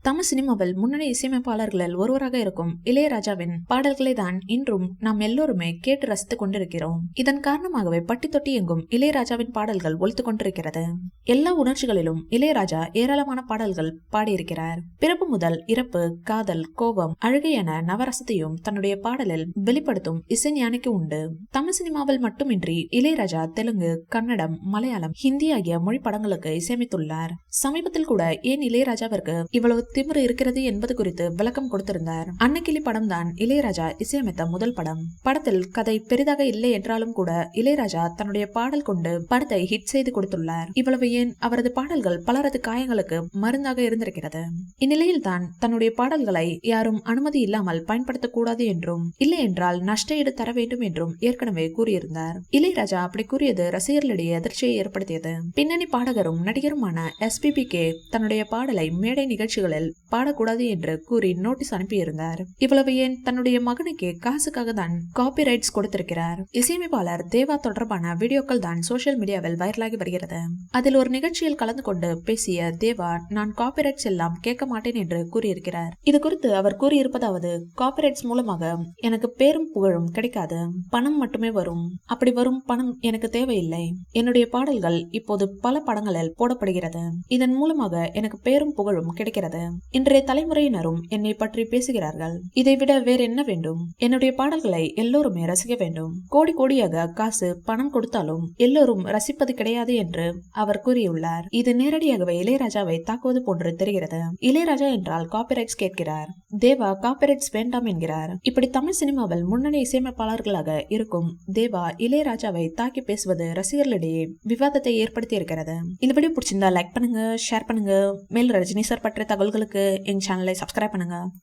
தமிழ் சினிமாவில் முன்னணி இசையமைப்பாளர்களில் ஒருவராக இருக்கும் இளையராஜாவின் பாடல்களை தான் இன்றும் நாம் எல்லோருமே கேட்டு ரசித்துக் கொண்டிருக்கிறோம். இதன் காரணமாகவே பட்டி தொட்டி எங்கும் இளையராஜாவின் பாடல்கள் ஒலித்துக் கொண்டிருக்கிறது. எல்லா உணர்ச்சிகளிலும் இளையராஜா ஏராளமான பாடல்கள் பாடியிருக்கிறார். பிறப்பு முதல் இறப்பு, காதல், கோபம், அழுகை என நவரசத்தையும் தன்னுடைய பாடலில் வெளிப்படுத்தும் இசைஞானிக்கு உண்டு. தமிழ் சினிமாவில் மட்டுமின்றி இளையராஜா தெலுங்கு, கன்னடம், மலையாளம், ஹிந்தி ஆகிய மொழி படங்களுக்கு இசையமைத்துள்ளார். சமீபத்தில் கூட ஏன் இளையராஜாவிற்கு இவ்வளவு திமிரு இருக்கிறது என்பது குறித்து விளக்கம் கொடுத்திருந்தார். அன்னக்கிளி படம் தான் இளையராஜா இசையமைத்த முதல் படம். படத்தில் கதை பெரிதாக இல்லை என்றாலும் கூட இளையராஜா தன்னுடைய பாடல் கொண்டு படத்தை ஹிட் செய்து கொடுத்துள்ளார். இவ்வளவு ஏன் அவரது பாடல்கள் பலரது காயங்களுக்கு மருந்தாக இருந்திருக்கிறது. இந்நிலையில் தான் தன்னுடைய பாடல்களை யாரும் அனுமதி இல்லாமல் பயன்படுத்தக்கூடாது என்றும், இல்லை என்றால் நஷ்ட ஈடு தர வேண்டும் என்றும் ஏற்கனவே கூறியிருந்தார். இளையராஜா அப்படி கூறியது ரசிகர்களிடையே அதிர்ச்சியை ஏற்படுத்தியது. பின்னணி பாடகரும் நடிகருமான SPBக்கு தன்னுடைய பாடலை மேடை நிகழ்ச்சிகளில் பாடக்கூடாது என்று கூறி நோட்டீஸ் அனுப்பியிருந்தார். இவ்வளவு ஏன் தன்னுடைய மகனுக்கு காசுக்காக தான் காப்பி ரைட்ஸ் கொடுத்திருக்கிறார். இசையமைப்பாளர் தேவா தொடர்பான வீடியோக்கள் தான் சோசியல் மீடியாவில் வைரலாகி வருகிறது. அதில் ஒரு நிகழ்ச்சியில் கலந்து கொண்டு பேசிய தேவா, நான் காப்பி ரைட்ஸ் எல்லாம் கேட்க மாட்டேன் என்று கூறியிருக்கிறார். இது குறித்து அவர் கூறியிருப்பதாவது, காப்பி ரைட்ஸ் மூலமாக எனக்கு பேரும் புகழும் கிடைக்காது, பணம் மட்டுமே வரும். அப்படி வரும் பணம் எனக்கு தேவையில்லை. என்னுடைய பாடல்கள் இப்போது பல படங்களில் போடப்படுகிறது. இதன் மூலமாக எனக்கு பேரும் புகழும் கிடைக்கிறது. இன்றைய தலைமுறையினரும் என்னை பற்றி பேசுகிறார்கள். இதைவிட வேற என்ன வேண்டும்? என்னுடைய பாடல்களை எல்லோருமே ரசிக்க வேண்டும். கோடி கோடியாக காசு பணம் கொடுத்தாலும் எல்லோரும் ரசிப்பது கிடையாது என்று அவர் கூறியுள்ளார். இது நேரடியாகவே இளையராஜாவை தாக்குவது போன்று தெரிகிறது. இளையராஜா என்றால் காப்பிரைட்ஸ் கேட்கிறார், தேவா காப்பிரைட்ஸ் வேண்டாம் என்கிறார். இப்படி தமிழ் சினிமாவில் முன்னணி இசையமைப்பாளர்களாக இருக்கும் தேவா இளையராஜாவை தாக்கி பேசுவது ரசிகர்களிடையே விவாதத்தை ஏற்படுத்தி இருக்கிறது. இந்த வீடியோ பிடிச்சிருந்தா லைக் பண்ணுங்க, ஷேர் பண்ணுங்க. மேலும் ரஜினி சார் பற்றிய தகவல்களுக்கு எங்க சேனலை சப்ஸ்கிரைப் பண்ணுங்க.